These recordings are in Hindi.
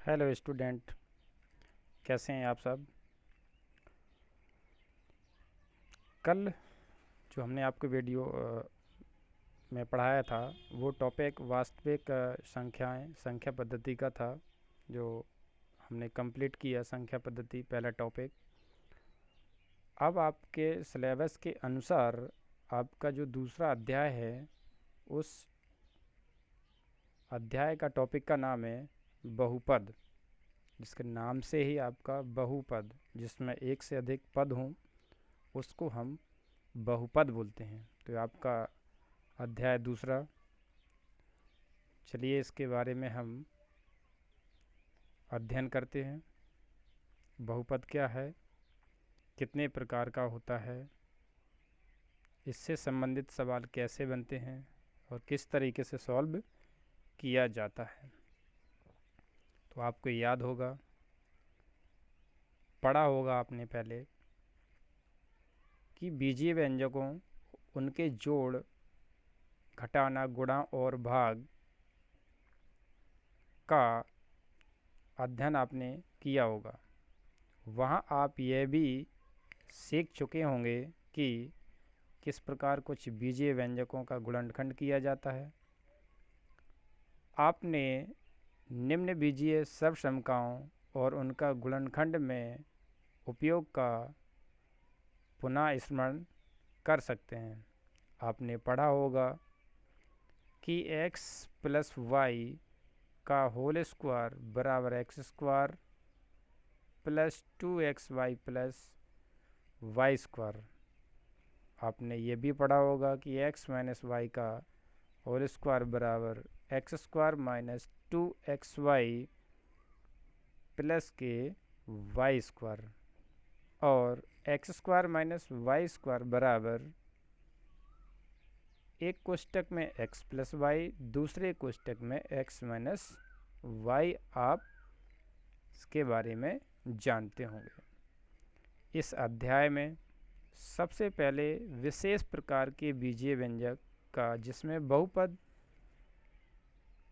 हेलो स्टूडेंट, कैसे हैं आप सब। कल जो हमने आपको वीडियो में पढ़ाया था वो टॉपिक वास्तविक संख्याएं संख्या पद्धति का था, जो हमने कंप्लीट किया। संख्या पद्धति पहला टॉपिक। अब आपके सिलेबस के अनुसार आपका जो दूसरा अध्याय है, उस अध्याय का टॉपिक का नाम है बहुपद, जिसके नाम से ही आपका बहुपद, जिसमें एक से अधिक पद हों, उसको हम बहुपद बोलते हैं। तो आपका अध्याय दूसरा। चलिए इसके बारे में हम अध्ययन करते हैं। बहुपद क्या है, कितने प्रकार का होता है, इससे संबंधित सवाल कैसे बनते हैं और किस तरीके से सॉल्व किया जाता है। तो आपको याद होगा, पढ़ा होगा आपने पहले, कि बीजीय व्यंजकों, उनके जोड़, घटाना, गुणा और भाग का अध्ययन आपने किया होगा। वहाँ आप यह भी सीख चुके होंगे कि किस प्रकार कुछ बीजीय व्यंजकों का गुणनखंड किया जाता है। आपने निम्न बीजीय सर्वसमकाओं और उनका गुणनखंड में उपयोग का पुनः स्मरण कर सकते हैं। आपने पढ़ा होगा कि x प्लस वाई का होल स्क्वायर बराबर x square plus 2xy plus y square. आपने ये भी पढ़ा होगा कि x माइनस वाई का होल स्क्वायर बराबर x square minus 2xy plus के वाई स्क्वायर, और x square minus y square बराबर एक कोष्टक में x प्लस वाई, दूसरे कोष्टक में x माइनस वाई। आप इसके बारे में जानते होंगे। इस अध्याय में सबसे पहले विशेष प्रकार के बीजीय व्यंजक का, जिसमें बहुपद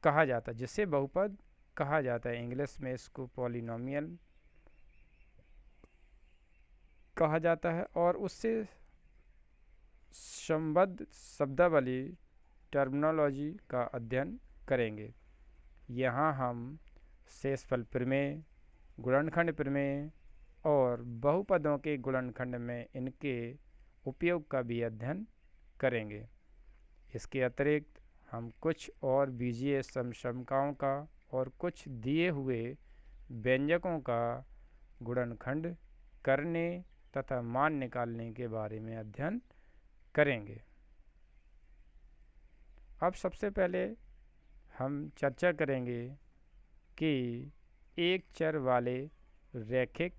कहा जाता है, जिसे बहुपद कहा जाता है, इंग्लिश में इसको पॉलिनोमियल कहा जाता है, और उससे संबद्ध शब्दावली टर्मिनोलॉजी का अध्ययन करेंगे। यहाँ हम शेषफल प्रमेय, गुणनखंड प्रमेय और बहुपदों के गुणनखंड में इनके उपयोग का भी अध्ययन करेंगे। इसके अतिरिक्त हम कुछ और बीजीय समसमकाओं का और कुछ दिए हुए व्यंजकों का गुणनखंड करने तथा मान निकालने के बारे में अध्ययन करेंगे। अब सबसे पहले हम चर्चा करेंगे कि एक चर वाले रैखिक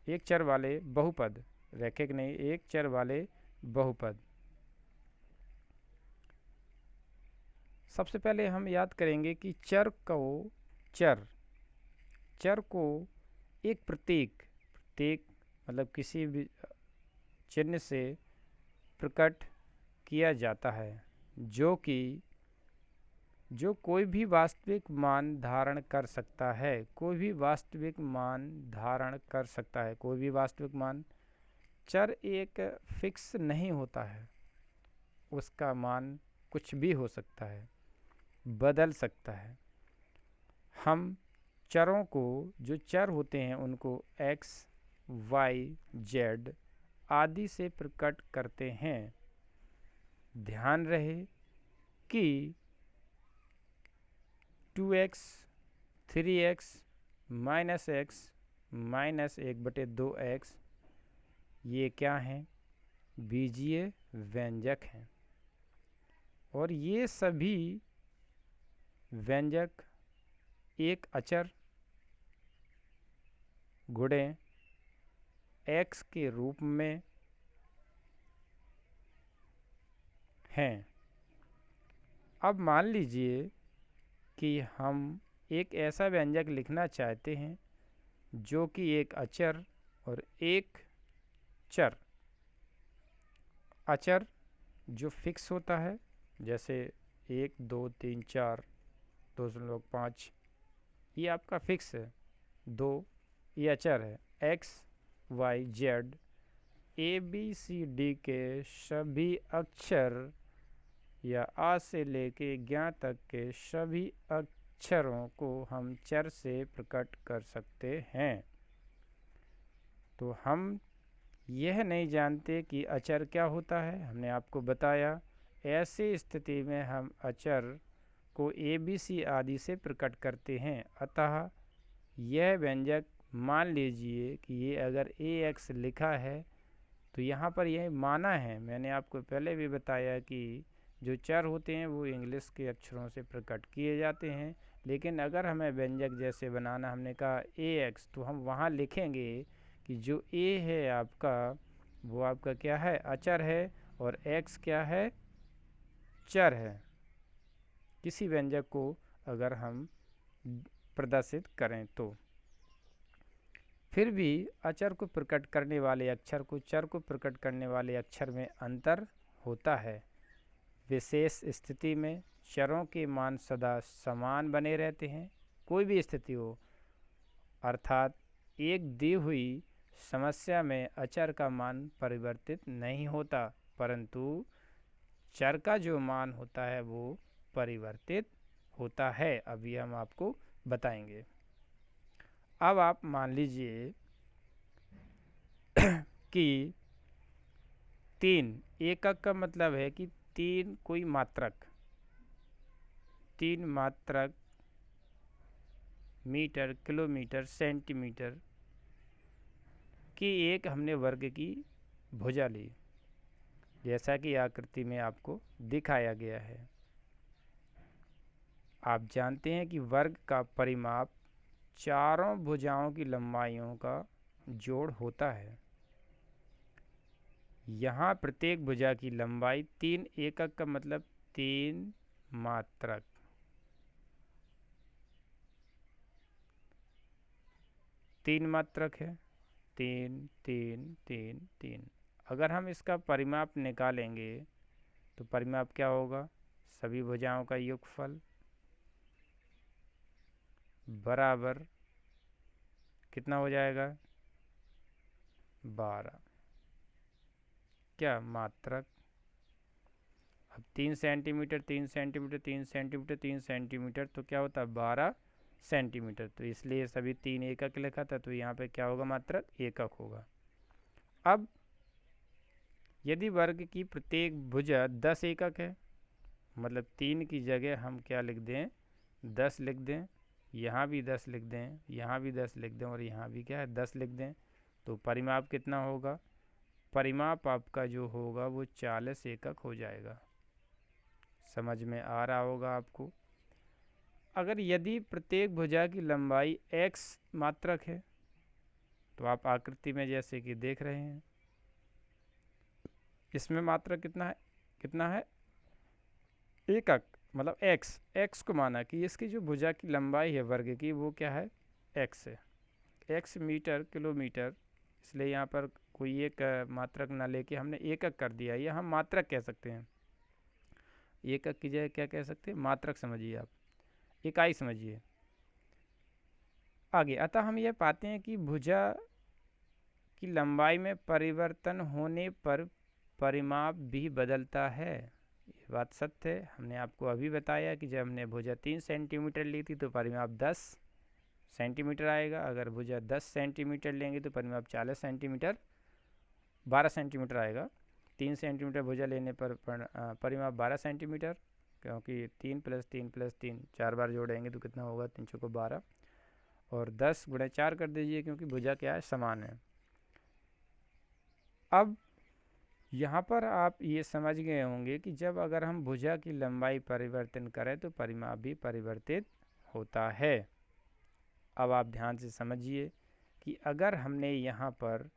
एक चर वाले बहुपद, रैखिक नहीं, एक चर वाले बहुपद। सबसे पहले हम याद करेंगे कि चर चर को एक प्रतीक मतलब किसी भी चिन्ह से प्रकट किया जाता है, जो कोई भी वास्तविक मान धारण कर सकता है। कोई भी वास्तविक मान धारण कर सकता है, कोई भी वास्तविक मान। चर एक फिक्स नहीं होता है, उसका मान कुछ भी हो सकता है, बदल सकता है। हम चरों को, जो चर होते हैं, उनको x, y, z आदि से प्रकट करते हैं। ध्यान रहे कि 2x, 3x, minus x, minus 1/2x, ये क्या हैं? बीजीय व्यंजक हैं। और ये सभी व्यंजक एक अचर गुणे x के रूप में हैं। अब मान लीजिए कि हम एक ऐसा व्यंजक लिखना चाहते हैं जो कि एक अचर और एक चर। अचर जो फिक्स होता है, जैसे 1, 2, 3, 4, 2.5, ये आपका फिक्स है। 2 ये अचर है, x y z a b c d के सभी अक्षर या आ से लेके ज्ञा तक के सभी अक्षरों को हम चर से प्रकट कर सकते हैं। तो हम यह नहीं जानते कि अचर क्या होता है, हमने आपको बताया। ऐसी स्थिति में हम अचर को ए बी सी आदि से प्रकट करते हैं। अतः यह व्यंजक मान लीजिए कि ये अगर ए एक्स लिखा है तो यहाँ पर यह माना है। मैंने आपको पहले भी बताया कि जो चर होते हैं वो इंग्लिश के अक्षरों से प्रकट किए जाते हैं, लेकिन अगर हमें व्यंजक जैसे बनाना, हमने कहा ए एक्स, तो हम वहाँ लिखेंगे कि जो ए है आपका वो आपका क्या है, अचर है, और एक्स क्या है, चर है। किसी व्यंजक को अगर हम प्रदर्शित करें तो फिर भी अचर को प्रकट करने वाले अक्षर को चर को प्रकट करने वाले अक्षर में अंतर होता है। विशेष स्थिति में चरों के मान सदा समान बने रहते हैं, कोई भी स्थिति हो, अर्थात एक दी हुई समस्या में अचर का मान परिवर्तित नहीं होता, परंतु चर का जो मान होता है वो परिवर्तित होता है। अभी हम आपको बताएंगे। अब आप मान लीजिए कि 3 एकक का मतलब है कि 3 कोई मात्रक, 3 मात्रक मीटर, किलोमीटर, सेंटीमीटर की एक हमने वर्ग की भुजा ली, जैसा कि आकृति में आपको दिखाया गया है। आप जानते हैं कि वर्ग का परिमाप चारों भुजाओं की लंबाइयों का जोड़ होता है। यहाँ प्रत्येक भुजा की लंबाई 3 एकक का मतलब 3 मात्रक, 3 मात्रक है, 3 3 3 3। अगर हम इसका परिमाप निकालेंगे तो परिमाप क्या होगा, सभी भुजाओं का योगफल बराबर कितना हो जाएगा, 12 क्या मात्रक। अब 3 सेंटीमीटर 3 सेंटीमीटर 3 सेंटीमीटर 3 सेंटीमीटर तो क्या होता है 12 सेंटीमीटर, तो इसलिए सभी 3 एकक लिखा था, तो यहाँ पे क्या होगा, मात्रक एकक होगा। अब यदि वर्ग की प्रत्येक भुजा 10 एकक है, मतलब 3 की जगह हम क्या लिख दें, 10 लिख दें, यहाँ भी 10 लिख दें, यहाँ भी 10 लिख दें, और यहाँ भी क्या है 10 लिख दें, तो परिमाप कितना होगा, परिमाप आपका जो होगा वो 40 एकक हो जाएगा। समझ में आ रहा होगा आपको। अगर यदि प्रत्येक भुजा की लंबाई x मात्रक है, तो आप आकृति में जैसे कि देख रहे हैं, इसमें मात्रक कितना है एकक, मतलब x को माना कि इसकी जो भुजा की लंबाई है वर्ग की वो क्या है, x है, x मीटर किलोमीटर, इसलिए यहाँ पर कोई एक मात्रक ना लेके हमने एकक कर दिया, या हम मात्रक कह सकते हैं। एकक की जगह क्या कह सकते हैं, मात्रक समझिए आप, इकाई समझिए। आगे अतः हम यह पाते हैं कि भुजा की लंबाई में परिवर्तन होने पर परिमाप भी बदलता है। ये बात सत्य है। हमने आपको अभी बताया कि जब हमने भुजा 3 सेंटीमीटर ली थी तो परिमाप 10 सेंटीमीटर आएगा, अगर भुजा 10 सेंटीमीटर लेंगे तो परिमाप 40 सेंटीमीटर 12 सेंटीमीटर आएगा। 3 सेंटीमीटर भुजा लेने पर परिमाप 12 सेंटीमीटर, क्योंकि 3 + 3 + 3 4 बार जोड़ेंगे तो कितना होगा, 3 चौको 12, और 10 × 4 कर दीजिए, क्योंकि भुजा क्या है, समान है। अब यहाँ पर आप ये समझ गए होंगे कि जब अगर हम भुजा की लंबाई परिवर्तन करें तो परिमाप भी परिवर्तित होता है। अब आप ध्यान से समझिए कि अगर हमने यहाँ पर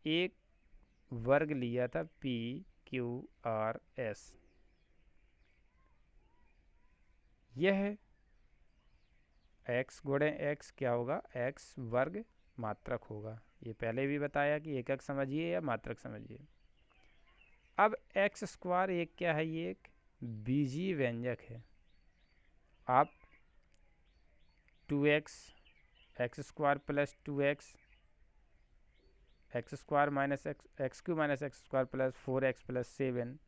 एक वर्ग लिया था PQRS, यह x × x क्या होगा, x वर्ग मात्रक होगा। ये पहले भी बताया कि एकक समझिए या मात्रक समझिए। अब x² एक क्या है, ये एक बीजीय व्यंजक है। आप 2x x square plus 2x x square minus x Q minus x square plus 4x plus 7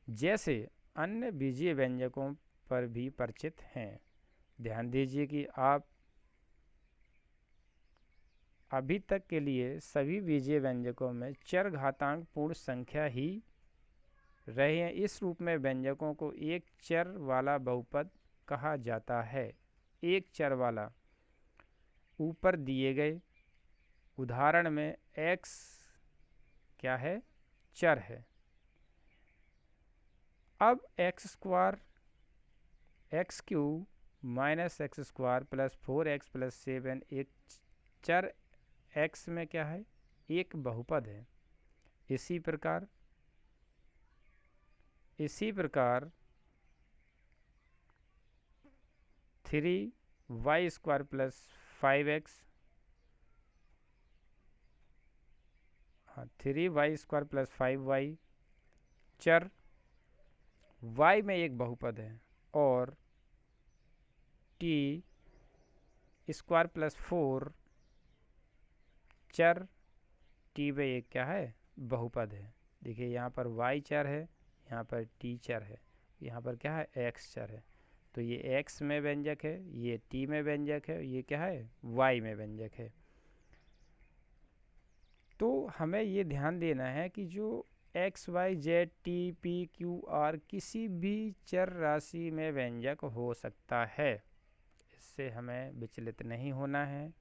जैसे अन्य बीजीय व्यंजकों पर भी परिचित हैं। ध्यान दीजिए कि आप अभी तक के लिए सभी बीजीय व्यंजकों में चर घातांक पूर्ण संख्या ही रहे हैं। इस रूप में व्यंजकों को एक चर वाला बहुपद कहा जाता है। एक चर वाला, ऊपर दिए गए उदाहरण में x क्या है? चर है। अब x square x cube minus x square plus 4x plus 7 एक चर x में क्या है? एक बहुपद है। इसी प्रकार 3y square plus 5x 3y square plus 5y चर y में एक बहुपद है और t स्क्वायर प्लस 4 चर t में एक क्या है? बहुपद है। देखिए यहाँ पर y चर है, यहाँ पर t चर है, यहाँ पर क्या है? x चर है। तो ये x में व्यंजक है, ये t में व्यंजक है, ये क्या है? y में व्यंजक है। तो हमें ये ध्यान देना है कि जो x, y, z, t, p, q, r किसी भी चर राशि में व्यंजक हो सकता है। इससे हमें विचलित नहीं होना है।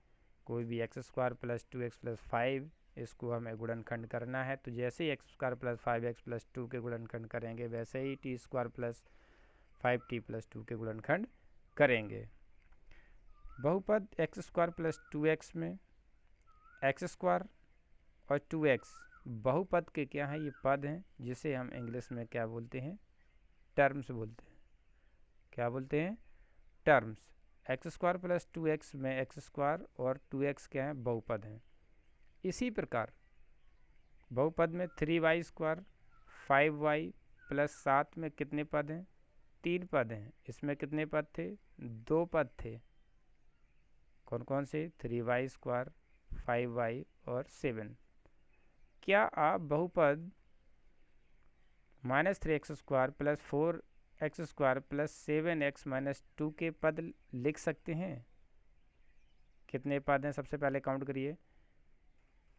कोई भी x square plus 2x plus 5 इसको हमें गुणनखंड करना है, तो जैसे ही x square plus 5x plus 2 के गुणनखंड करेंगे वैसे ही t square plus 5t plus 2 के गुणनखंड करेंगे। बहुपद एक्स स्क्वायर प्लस 2x में एक्स स्क्वायर और 2x बहुपद के क्या हैं? ये पद हैं, जिसे हम इंग्लिश में क्या बोलते हैं? टर्म्स बोलते हैं। क्या बोलते हैं? Terms. X square plus 2x में एक्स स्क्वायर और 2x क्या है? बहुपद हैं। इसी प्रकार बहुपद में 3y स्क्वायर 5y प्लस 7 में कितने पद हैं? 3 पद हैं। इसमें कितने पद थे? 2 पद थे। कौन कौन से? 3y स्क्वायर 5y और 7। क्या आप बहुपद -3x square plus 4x square plus 7x minus 2 के पद लिख सकते हैं? कितने पद हैं? सबसे पहले काउंट करिए।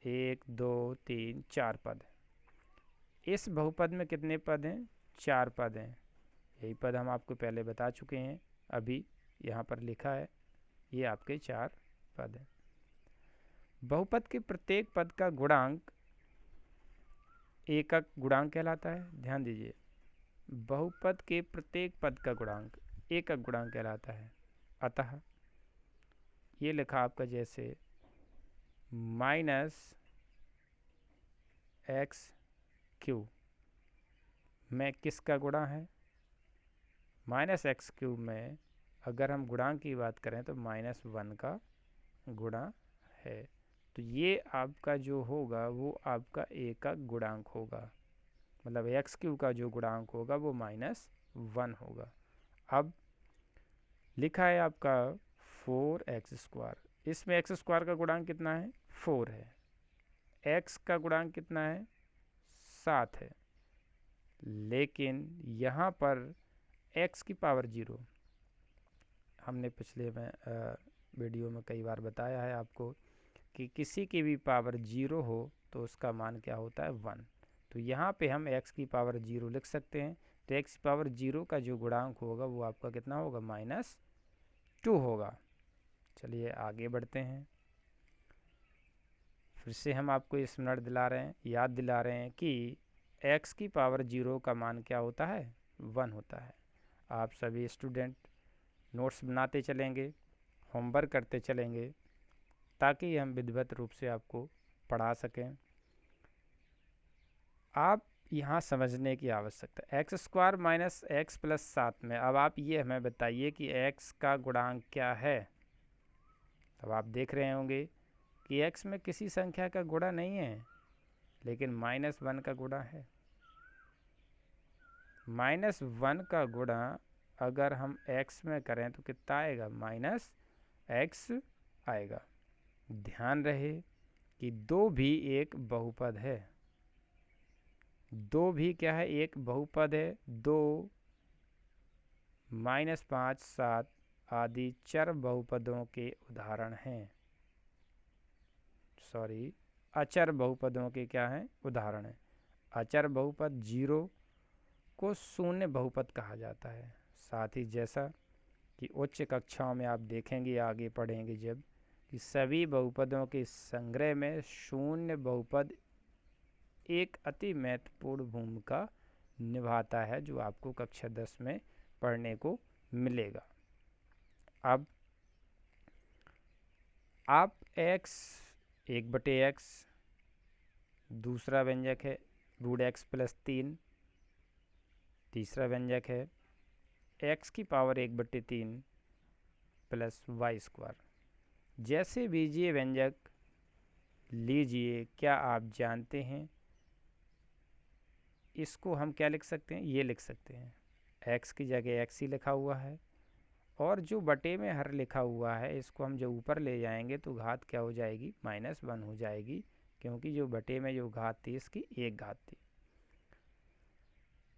1 2 3 4 पद। इस बहुपद में कितने पद हैं? 4 पद हैं। यही पद हम आपको पहले बता चुके हैं, अभी यहाँ पर लिखा है, ये आपके 4 पद हैं। बहुपद के प्रत्येक पद का गुणांक एकक गुणांक कहलाता है। ध्यान दीजिए, बहुपद के प्रत्येक पद का गुणांक एकक गुणांक कहलाता है। अतः ये लिखा आपका जैसे -x³ में किसका गुणा है? -x³ में अगर हम गुणांक की बात करें तो -1 का गुणा है। तो ये आपका जो होगा वो आपका एकक गुणांक होगा, मतलब x³ का जो गुणांक होगा वो -1 होगा। अब लिखा है आपका 4x स्क्वायर। इसमें x स्क्वायर का गुणांक कितना है? 4 है। x का गुणांक कितना है? 7 है। लेकिन यहाँ पर x की पावर 0, हमने पिछले वीडियो में कई बार बताया है आपको कि किसी की भी पावर 0 हो तो उसका मान क्या होता है? 1। तो यहाँ पे हम x की पावर 0 लिख सकते हैं। तो x की पावर 0 का जो गुणांक होगा वो आपका कितना होगा? -2 होगा। चलिए आगे बढ़ते हैं। फिर से हम आपको स्मरण दिला रहे हैं, याद दिला रहे हैं कि x की पावर 0 का मान क्या होता है? 1 होता है। आप सभी स्टूडेंट नोट्स बनाते चलेंगे, होमवर्क करते चलेंगे, ताकि हम विधिवत रूप से आपको पढ़ा सकें। आप यहाँ समझने की आवश्यकता, x square minus x plus 7 में अब आप ये हमें बताइए कि x का गुणांक क्या है। अब आप देख रहे होंगे कि x में किसी संख्या का गुणा नहीं है, लेकिन -1 का गुणा है। -1 का गुणा अगर हम x में करें तो कितना आएगा, -x आएगा। ध्यान रहे कि 2 भी एक बहुपद है, 2 भी क्या है, एक बहुपद है। 2, -5, 7 आदि चर बहुपदों के उदाहरण हैं। सॉरी, अचर बहुपदों के क्या हैं, उदाहरण हैं। अचर बहुपद 0 को शून्य बहुपद कहा जाता है। साथ ही जैसा कि उच्च कक्षाओं में आप देखेंगे, आगे पढ़ेंगे जब, कि सभी बहुपदों के संग्रह में शून्य बहुपद एक अति महत्वपूर्ण भूमिका निभाता है, जो आपको कक्षा 10 में पढ़ने को मिलेगा। अब आप x 1/x, दूसरा व्यंजक है √x + 3, तीसरा व्यंजक है x की पावर 1/3 + y²। जैसे बीजीय व्यंजक लीजिए, क्या आप जानते हैं इसको हम क्या लिख सकते हैं, ये लिख सकते हैं, x की जगह x ही लिखा हुआ है, और जो बटे में हर लिखा हुआ है इसको हम जब ऊपर ले जाएंगे तो घात क्या हो जाएगी, -1 हो जाएगी, क्योंकि जो बटे में जो घात थी इसकी 1 घात थी।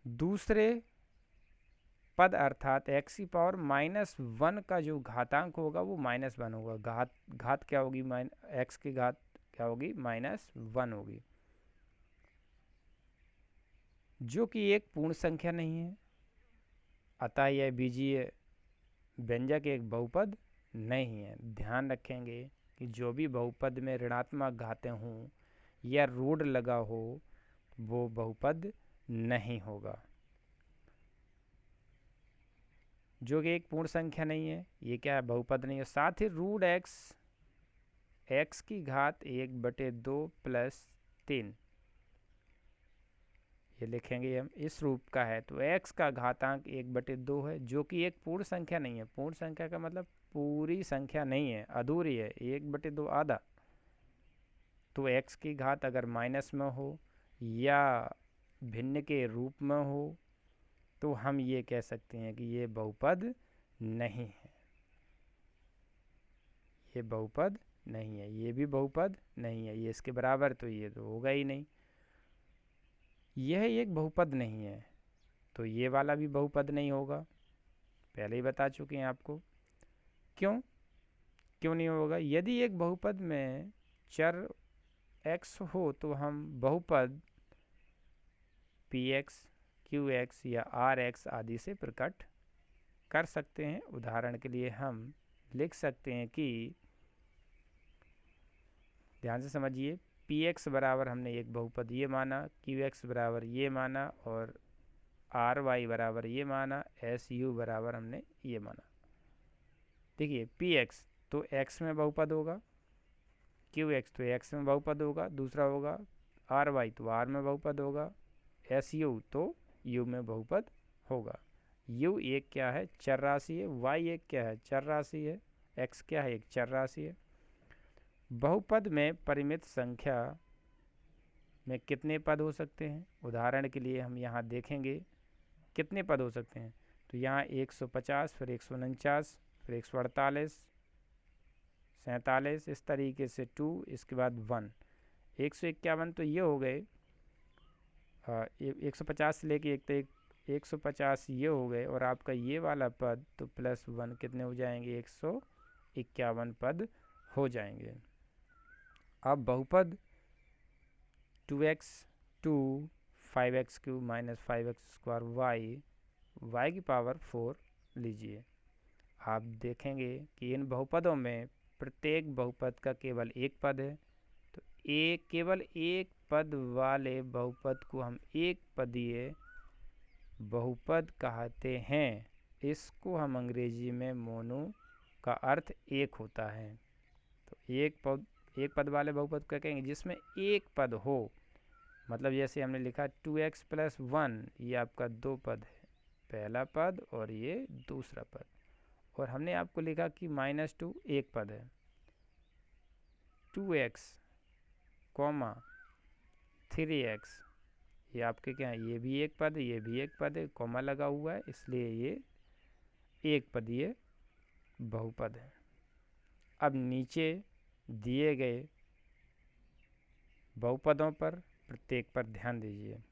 दूसरे पद अर्थात x की पावर -1 का जो घातांक होगा वो -1 होगा। घात क्या होगी, x की घात क्या होगी, -1 होगी, जो कि एक पूर्ण संख्या नहीं है। अतः यह बीजीय व्यंजक एक बहुपद नहीं है। ध्यान रखेंगे कि जो भी बहुपद में ऋणात्मक घातें हों या ऋण लगा हो वो बहुपद नहीं होगा, जो कि एक पूर्ण संख्या नहीं है, ये क्या है, बहुपद नहीं है। साथ ही √x x की घात 1/2 + 3, ये लिखेंगे हम, इस रूप का है, तो x का घातांक 1/2 है, जो कि एक पूर्ण संख्या नहीं है। पूर्ण संख्या का मतलब पूरी संख्या नहीं है, अधूरी है, 1/2 आधा। तो x की घात अगर माइनस में हो या भिन्न के रूप में हो तो हम ये कह सकते हैं कि ये बहुपद नहीं है, ये बहुपद नहीं है, ये भी बहुपद नहीं है, ये इसके बराबर तो ये तो होगा ही नहीं, यह एक बहुपद नहीं है, तो ये वाला भी बहुपद नहीं होगा। पहले ही बता चुके हैं आपको। क्यों नहीं होगा, यदि एक बहुपद में चर x हो तो हम बहुपद px, qx या rx आदि से प्रकट कर सकते हैं। उदाहरण के लिए हम लिख सकते हैं कि, ध्यान से समझिए, px बराबर हमने एक बहुपद ये माना, qx बराबर ये माना, और ry बराबर ये माना, su बराबर हमने ये माना। देखिए px तो x में बहुपद होगा, qx तो x में बहुपद होगा, दूसरा होगा ry तो r में बहुपद होगा, su तो u में बहुपद होगा। u एक क्या है, चर राशि है, y एक क्या है, चर राशि है, x क्या है, एक चर राशि है। बहुपद में परिमित संख्या में कितने पद हो सकते हैं, उदाहरण के लिए हम यहाँ देखेंगे कितने पद हो सकते हैं। तो यहाँ 150, फिर 149, फिर 148, 47, इस तरीके से 2, इसके बाद 1, 151 तो ये हो गए, 150 से लेके 150 ये हो गए, और आपका ये वाला पद तो +1 कितने हो जाएंगे, 151 पद हो जाएंगे। अब बहुपद 2x 2 5x³ -5x² y की पावर 4 लीजिए। आप देखेंगे कि इन बहुपदों में प्रत्येक बहुपद का केवल एक पद है, तो केवल एक पद वाले बहुपद को हम एक पदीय बहुपद कहते हैं। इसको हम अंग्रेजी में मोनो का अर्थ एक होता है। तो एक पद वाले बहुपद क्या कहेंगे, जिसमें एक पद हो, मतलब जैसे हमने लिखा 2x + 1, ये आपका दो पद है, पहला पद और ये दूसरा पद, और हमने आपको लिखा कि -2 एक पद है, 2x, 3x, ये आपके क्या है, ये भी एक पद है, ये भी एक पद है, कॉमा लगा हुआ है, इसलिए ये एक पदीय बहुपद है। अब नीचे दिए गए बहुपदों पर प्रत्येक पर ध्यान दीजिए।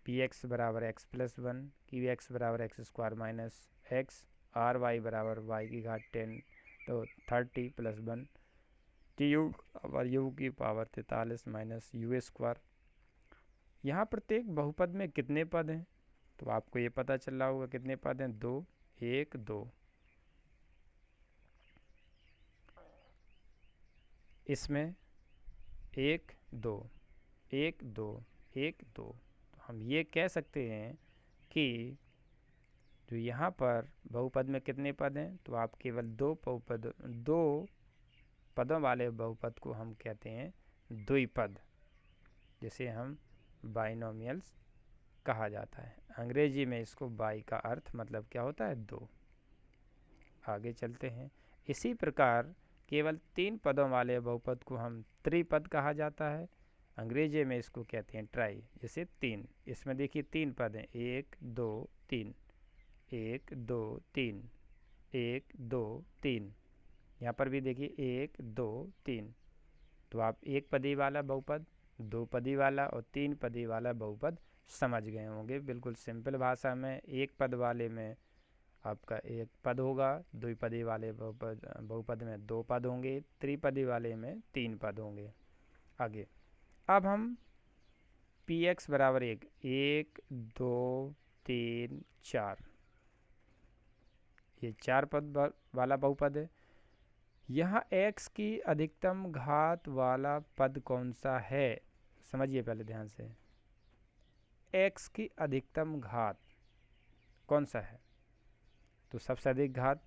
पी एक्स बराबर x plus one, q x बराबर x square minus x, r y बराबर वाई की घात 10 तो 30 प्लस वन, टी यू और यू की पावर 43 माइनस यू स्क्वायर। यहाँ प्रत्येक बहुपद में कितने पद हैं तो आपको ये पता चल रहा होगा कितने पद हैं, दो, एक, दो। इसमें एक, दो, एक, दो, एक, दो। तो हम ये कह सकते हैं कि जो यहाँ पर बहुपद में कितने पद हैं तो आप केवल दो पदों वाले बहुपद को हम कहते हैं द्विपद, जिसे हम बाइनोमियल्स कहा जाता है। अंग्रेजी में इसको बाई का अर्थ मतलब क्या होता है, दो। आगे चलते हैं। इसी प्रकार केवल तीन पदों वाले बहुपद को हम त्रिपद कहा जाता है। अंग्रेजी में इसको कहते हैं ट्राई। जैसे तीन, इसमें देखिए तीन पद हैं, एक, दो, तीन, एक, दो, तीन, एक, दो, तीन। यहाँ पर भी देखिए एक, दो, तीन। तो आप एक पदी वाला बहुपद, दो पदी वाला और तीन पदी वाला बहुपद समझ गए होंगे। बिल्कुल सिंपल भाषा में एक पद वाले में आपका एक पद होगा, द्विपदी वाले बहुपद में दो पद होंगे, त्रिपदी वाले में तीन पद होंगे। आगे अब हम पी एक्स बराबर एक, दो, तीन, चार, ये चार पद वाला बहुपद है। यहाँ x की अधिकतम घात वाला पद कौन सा है, समझिए पहले ध्यान से। x की अधिकतम घात कौन सा है तो सबसे अधिक घात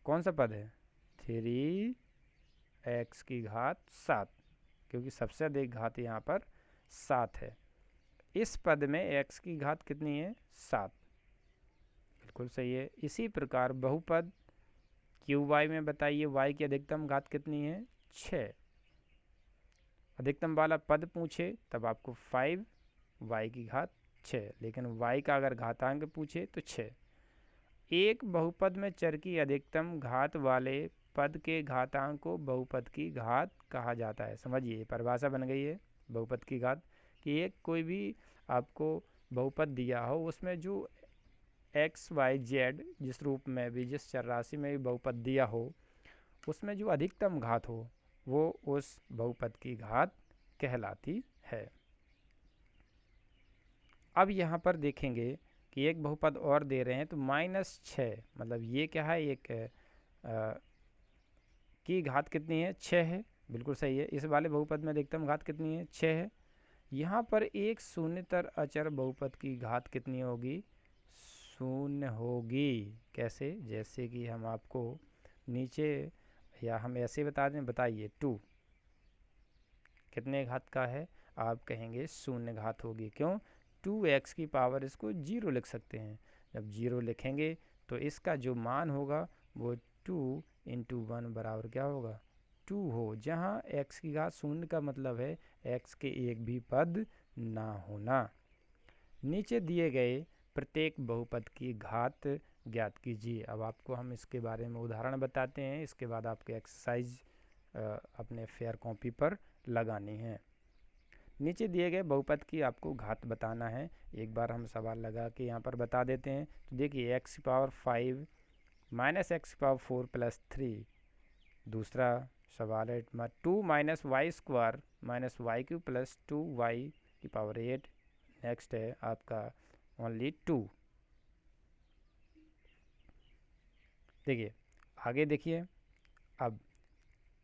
कौन सा पद है, 3x की घात 7, क्योंकि सबसे अधिक घात यहाँ पर 7 है। इस पद में x की घात कितनी है, 7, बिल्कुल सही है। इसी प्रकार बहुपद क्यू वाई में बताइए y की अधिकतम घात कितनी है, 6। अधिकतम वाला पद पूछे तब आपको 5 y की घात 6, लेकिन y का अगर घातांक पूछे तो 6। एक बहुपद में चर की अधिकतम घात वाले पद के घातांक को बहुपद की घात कहा जाता है। समझिए परिभाषा बन गई है बहुपद की घात कि एक कोई भी आपको बहुपद दिया हो उसमें जो एक्स वाई जेड जिस रूप में भी जिस चर राशि में भी बहुपद दिया हो उसमें जो अधिकतम घात हो वो उस बहुपद की घात कहलाती है। अब यहाँ पर देखेंगे कि एक बहुपद और दे रहे हैं तो -6 मतलब ये क्या है, एक की घात कितनी है, 6 है, बिल्कुल सही है। इस वाले बहुपद में अधिकतम घात कितनी है, 6 है। यहाँ पर एक शून्यतर अचर बहुपद की घात कितनी होगी, शून्य होगी। कैसे, जैसे कि हम आपको नीचे या हम ऐसे बता दें, बताइए 2 कितने घात का है, आप कहेंगे शून्य घात होगी। क्यों, 2x की पावर इसको 0 लिख सकते हैं। जब 0 लिखेंगे तो इसका जो मान होगा वो 2 × 1 बराबर क्या होगा, 2 हो। जहाँ x की घात शून्य का मतलब है x के एक भी पद ना होना। नीचे दिए गए प्रत्येक बहुपद की घात ज्ञात कीजिए। अब आपको हम इसके बारे में उदाहरण बताते हैं, इसके बाद आपके एक्सरसाइज अपने फेयर कॉपी पर लगानी है। नीचे दिए गए बहुपद की आपको घात बताना है। एक बार हम सवाल लगा के यहाँ पर बता देते हैं। तो देखिए x की पावर 5 माइनस x की पावर 4 प्लस 3। दूसरा सवाल है 2 minus y square minus y q plus 2y की पावर 8। नेक्स्ट है आपका ओनली 2। देखिए आगे देखिए, अब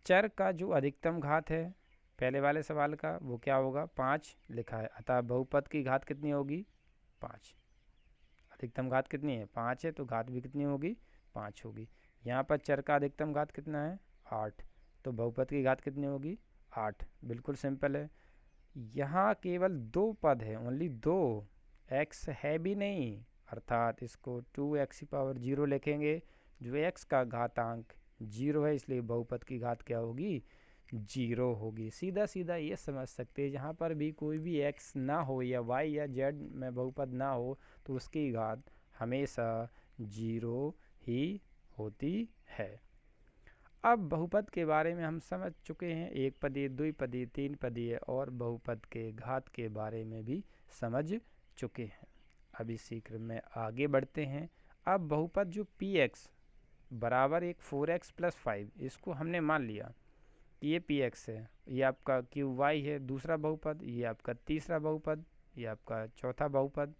चर का जो अधिकतम घात है पहले वाले सवाल का वो क्या होगा, 5 लिखा है, अतः बहुपद की घात कितनी होगी, 5। अधिकतम घात कितनी है, 5 है, तो घात भी कितनी होगी, 5 होगी। यहाँ पर चर का अधिकतम घात कितना है, 8, तो बहुपद की घात कितनी होगी, 8। बिल्कुल सिंपल है। यहाँ केवल 2 पद है, ओनली 2, x है भी नहीं, अर्थात इसको 2x की पावर 0 लिखेंगे। जो x का घातांक 0 है इसलिए बहुपद की घात क्या होगी, 0 होगी। सीधा सीधा ये समझ सकते हैं जहाँ पर भी कोई भी x ना हो या y या z में बहुपद ना हो तो उसकी घात हमेशा 0 ही होती है। अब बहुपद के बारे में हम समझ चुके हैं, एक पदीय, द्विपदीय, तीन पदीय और बहुपद के घात के बारे में भी समझ चुके हैं। अब इसी क्रम में आगे बढ़ते हैं। अब बहुपद जो px बराबर एक 4x + 5, इसको हमने मान लिया कि ये px है, ये आपका qy है दूसरा बहुपद, ये आपका तीसरा बहुपद, ये आपका चौथा बहुपद।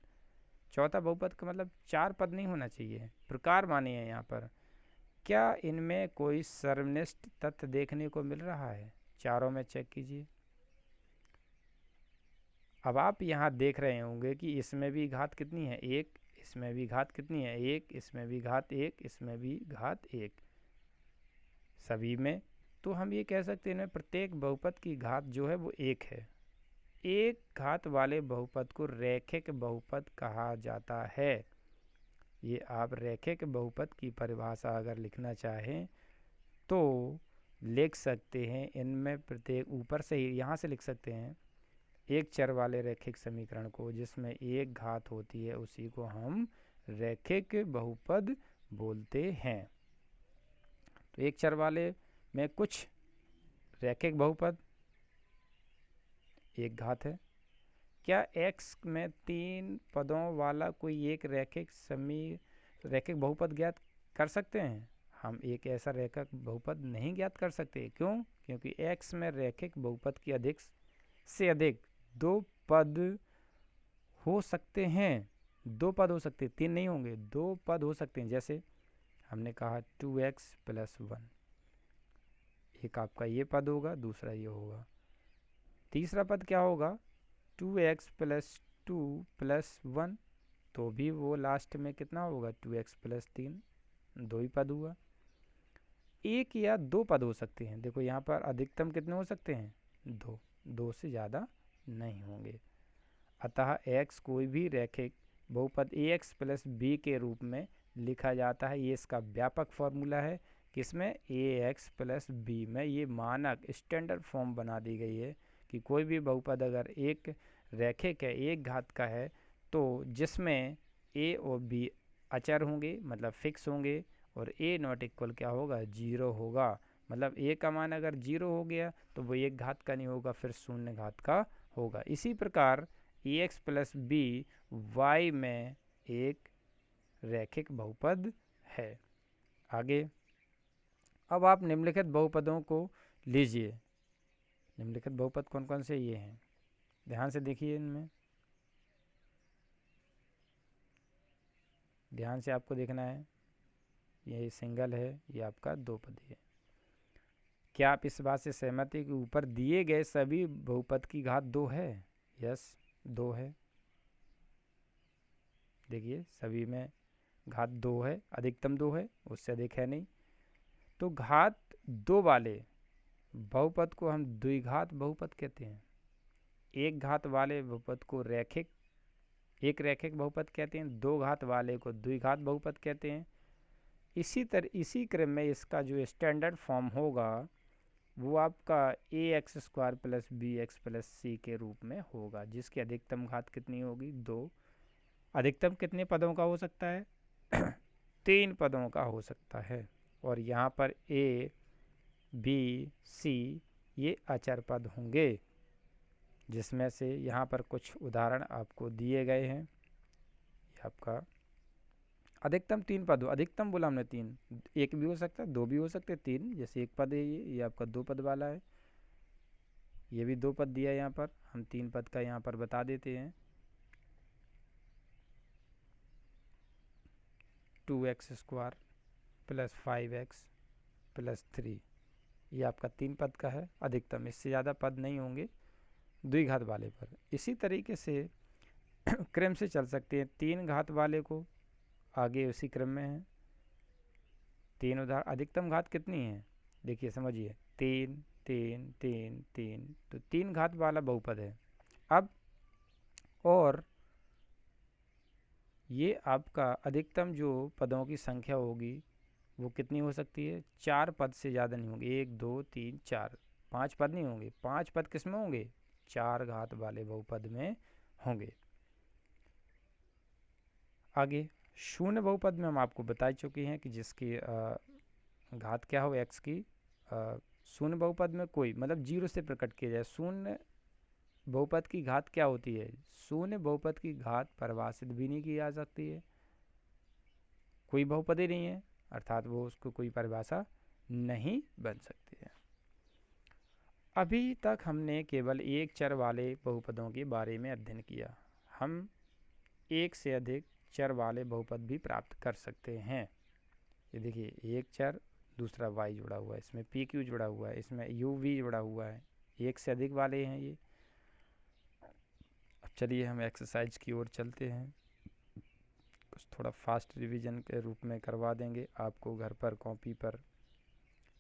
चौथा बहुपद का मतलब 4 पद नहीं होना चाहिए, प्रकार माने हैं यहाँ पर। क्या इनमें कोई सर्वनिष्ठ तथ्य देखने को मिल रहा है? चारों में चेक कीजिए। अब आप यहाँ देख रहे होंगे कि इसमें भी घात कितनी है? 1, इसमें भी घात कितनी है? 1, इसमें भी घात 1, इसमें भी घात 1, सभी में। तो हम ये कह सकते हैं प्रत्येक बहुपद की घात जो है वो 1 है। एक घात वाले बहुपद को रैखिक बहुपद कहा जाता है। ये आप रैखिक बहुपद की परिभाषा अगर लिखना चाहें तो लिख सकते हैं, इनमें प्रत्येक, ऊपर से ही यहाँ से लिख सकते हैं, एक चर वाले रैखिक समीकरण को जिसमें एक घात होती है उसी को हम रैखिक बहुपद बोलते हैं। तो एक चर वाले में कुछ रैखिक बहुपद, एक घात है। क्या x में 3 पदों वाला कोई एक रैखिक बहुपद ज्ञात कर सकते हैं? हम एक ऐसा रैखिक बहुपद नहीं ज्ञात कर सकते। क्यों? क्योंकि x में रैखिक बहुपद की अधिक से अधिक 2 पद हो सकते हैं। 2 पद हो सकते हैं, 3 नहीं होंगे, 2 पद हो सकते हैं। जैसे हमने कहा 2x + 1, एक आपका ये पद होगा, दूसरा ये होगा। तीसरा पद क्या होगा? 2x + 2 + 1, तो भी वो लास्ट में कितना होगा? 2x + 3, 2 ही पद हुआ। एक या 2 पद हो सकते हैं। देखो यहाँ पर अधिकतम कितने हो सकते हैं? 2, 2 से ज़्यादा नहीं होंगे। अतः x कोई भी रैखिक बहुपद ax + b के रूप में लिखा जाता है। ये इसका व्यापक फॉर्मूला है। किसमें? ax + b में। ये मानक स्टैंडर्ड फॉर्म बना दी गई है कि कोई भी बहुपद अगर एक रैखिक है, एक घात का है, तो जिसमें a और b अचर होंगे, मतलब फिक्स होंगे, और a नॉट इक्वल क्या होगा? 0 होगा। मतलब a का मान अगर 0 हो गया तो वो एक घात का नहीं होगा, फिर शून्य घात का होगा। इसी प्रकार ax + b y में एक रैखिक बहुपद है। आगे अब आप निम्नलिखित बहुपदों को लीजिए। निम्नलिखित बहुपद कौन कौन से ये हैं? ध्यान से देखिए, इनमें ध्यान से आपको देखना है। ये सिंगल है, ये आपका 2 पदी है। क्या आप इस बात से सहमत हैं कि ऊपर दिए गए सभी बहुपद की घात 2 है? यस, 2 है। देखिए सभी में घात 2 है, अधिकतम 2 है, उससे अधिक है नहीं। तो घात 2 वाले बहुपद को हम द्विघात बहुपद कहते हैं। एक घात वाले बहुपद को एक रैखिक बहुपद कहते हैं। 2 घात वाले को द्विघात बहुपद कहते हैं। इसी क्रम में इसका जो स्टैंडर्ड फॉर्म होगा वो आपका ax² + bx + c के रूप में होगा, जिसकी अधिकतम घात कितनी होगी? 2। अधिकतम कितने पदों का हो सकता है? 3 पदों का हो सकता है। और यहाँ पर a, b, c ये अचर पद होंगे, जिसमें से यहाँ पर कुछ उदाहरण आपको दिए गए हैं। ये आपका अधिकतम 3 पद हो, अधिकतम बोला हमने 3, एक भी हो सकता है, 2 भी हो सकते हैं, 3 जैसे एक पद है, ये आपका 2 पद वाला है। ये भी 2 पद दिया है, यहाँ पर हम 3 पद का यहाँ पर बता देते हैं। 2x² + 5x + 3, ये आपका 3 पद का है अधिकतम, इससे ज़्यादा पद नहीं होंगे द्विघात वाले पर। इसी तरीके से क्रम से चल सकते हैं। 3 घात वाले को आगे उसी क्रम में है। 3 उदाहरण, अधिकतम घात कितनी है? देखिए समझिए, 3 3 3 3, तो 3 घात वाला बहुपद है। अब और ये आपका अधिकतम जो पदों की संख्या होगी वो कितनी हो सकती है? 4 पद से ज़्यादा नहीं होंगे। 1 2 3 4, 5 पद नहीं होंगे। 5 पद किस में होंगे? 4 घात वाले बहुपद में होंगे। आगे शून्य बहुपद में हम आपको बता चुके हैं कि जिसकी घात क्या हो x की। शून्य बहुपद में कोई मतलब जीरो से प्रकट किया जाए। शून्य बहुपद की घात क्या होती है? शून्य बहुपद की घात परिभाषित भी नहीं की जा सकती है, कोई बहुपद ही नहीं है, अर्थात वो उसको कोई परिभाषा नहीं बन सकती है। अभी तक हमने केवल एक चर वाले बहुपदों के बारे में अध्ययन किया। हम एक से अधिक चर वाले बहुपद भी प्राप्त कर सकते हैं। ये देखिए, एक चर, दूसरा y जुड़ा हुआ है, इसमें pq जुड़ा हुआ है, इसमें uv जुड़ा हुआ है, एक से अधिक वाले हैं ये। अब चलिए हम एक्सरसाइज की ओर चलते हैं। कुछ थोड़ा फास्ट रिवीजन के रूप में करवा देंगे आपको। घर पर कॉपी पर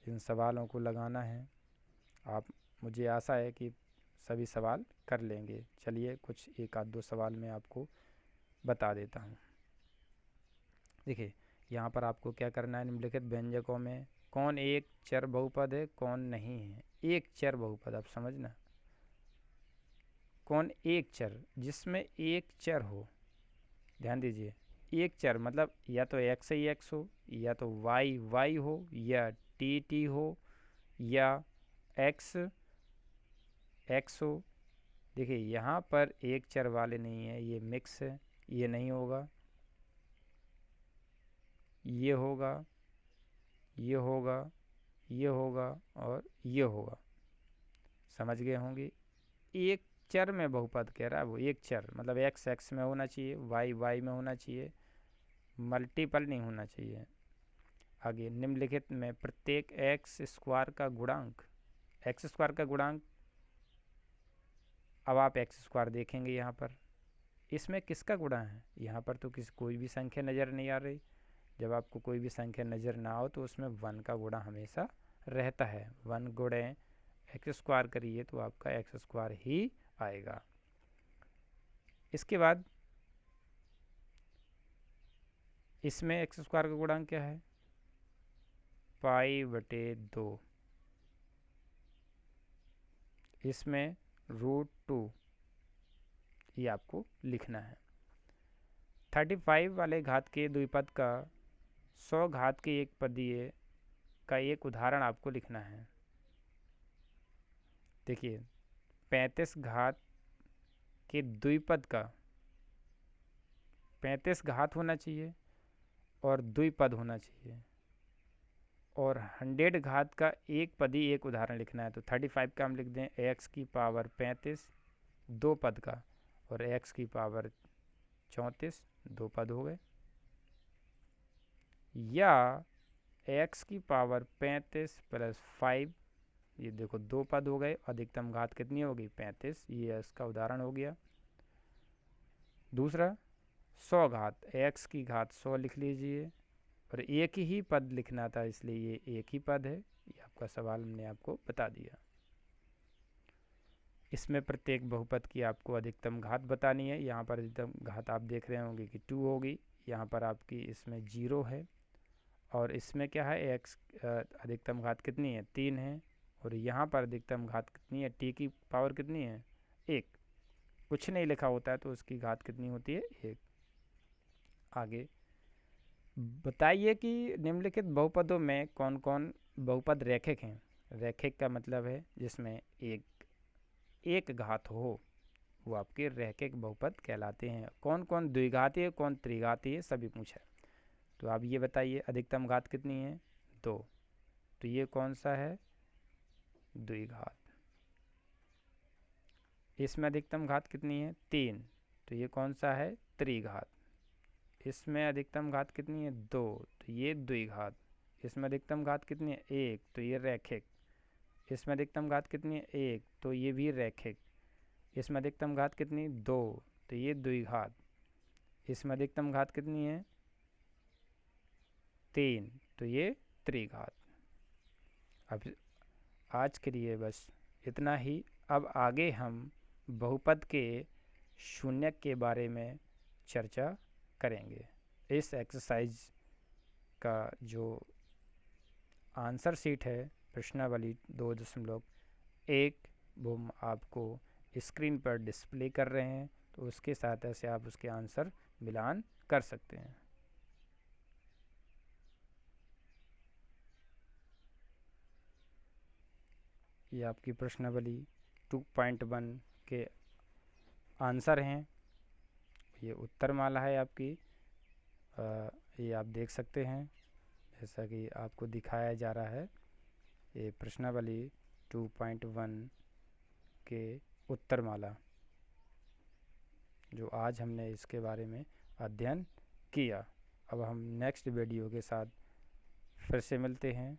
इन सवालों को लगाना है। आप, मुझे आशा है कि सभी सवाल कर लेंगे। चलिए कुछ एक आध दो सवाल मैं आपको बता देता हूँ। देखिए, यहाँ पर आपको क्या करना है, निम्नलिखित व्यंजकों में कौन एक चर बहुपद है, कौन नहीं है। एक चर बहुपद, आप समझना, कौन एक चर, जिसमें एक चर हो। ध्यान दीजिए, एक चर मतलब या तो x ही x हो, या तो y y हो, या t t हो, या x x हो। देखिए, यहाँ पर एक चर वाले नहीं है, ये मिक्स है, ये नहीं होगा, ये होगा, ये होगा, ये होगा और ये होगा। समझ गए होंगे। एक चर में बहुपद कह रहा है वो, एक चर मतलब x x में होना चाहिए, y y में होना चाहिए, मल्टीपल नहीं होना चाहिए। आगे, निम्नलिखित में प्रत्येक एक्स स्क्वायर का गुणांक, एक्स स्क्वायर का गुणांक, अब आप एक्स स्क्वायर देखेंगे यहाँ पर, इसमें किसका गुणा है? यहाँ पर तो किसी कोई भी संख्या नज़र नहीं आ रही। जब आपको कोई भी संख्या नज़र ना हो तो उसमें वन का गुणा हमेशा रहता है। वन गुणे एक्स स्क्वायर करिए तो आपका एक्स स्क्वायर ही आएगा। इसके बाद इसमें एक्स स्क्वायर का गुणांक क्या है? π/2। इसमें √2, ये आपको लिखना है। 35 वाले घात के द्विपद का 100 घात के एक पदीय का एक उदाहरण आपको लिखना है। देखिए, 35 घात के द्विपद का, 35 घात होना चाहिए और द्विपद होना चाहिए, और 100 घात का एक पदी एक उदाहरण लिखना है। तो 35 का हम लिख दें x की पावर 35, दो पद का, और x की पावर 34, दो पद हो गए। या x की पावर 35 प्लस 5, ये देखो दो पद हो गए, अधिकतम घात कितनी होगी? 35, ये इसका उदाहरण हो गया। दूसरा, 100 घात, x की घात 100 लिख लीजिए, और एक ही पद लिखना था इसलिए ये एक ही पद है। ये आपका सवाल हमने आपको बता दिया। इसमें प्रत्येक बहुपद की आपको अधिकतम घात बतानी है। यहाँ पर अधिकतम घात आप देख रहे होंगे कि 2 होगी, यहाँ पर आपकी इसमें 0 है, और इसमें क्या है, x अधिकतम घात कितनी है? 3 है, और यहाँ पर अधिकतम घात कितनी है? t की पावर कितनी है? 1। कुछ नहीं लिखा होता है तो उसकी घात कितनी होती है? 1। आगे बताइए कि निम्नलिखित बहुपदों में कौन कौन बहुपद रैखिक हैं। रैखिक का मतलब है जिसमें एक घात हो, वो आपके रैखिक बहुपद कहलाते हैं। कौन कौन द्विघातीय, कौन त्रिघातीय, सभी पूछा। तो आप ये बताइए, अधिकतम घात कितनी है? 2, तो ये कौन सा है? द्विघात। इसमें अधिकतम घात कितनी है? 3, तो ये कौन सा है? त्रिघात। इसमें अधिकतम घात कितनी है? 2, तो ये द्विघात। इसमें अधिकतम घात कितनी है? 1, तो ये रैखिक। इसमें अधिकतम घात कितनी है? 1, तो ये भी रैखिक। इसमें अधिकतम घात कितनी? 2, तो ये द्विघात। इसमें अधिकतम घात कितनी है? 3, तो ये त्रिघात। अब आज के लिए बस इतना ही। अब आगे हम बहुपद के शून्यक के बारे में चर्चा करेंगे। इस एक्सरसाइज का जो आंसर शीट है, प्रश्नावली 2.1, वो हम आपको स्क्रीन पर डिस्प्ले कर रहे हैं, तो उसके साथ ऐसे आप उसके आंसर मिलान कर सकते हैं। ये आपकी प्रश्नावली 2.1 के आंसर हैं। ये उत्तरमाला है आपकी। ये आप देख सकते हैं जैसा कि आपको दिखाया जा रहा है। ये प्रश्नावली 2.1 के उत्तरमाला जो आज हमने इसके बारे में अध्ययन किया। अब हम नेक्स्ट वीडियो के साथ फिर से मिलते हैं।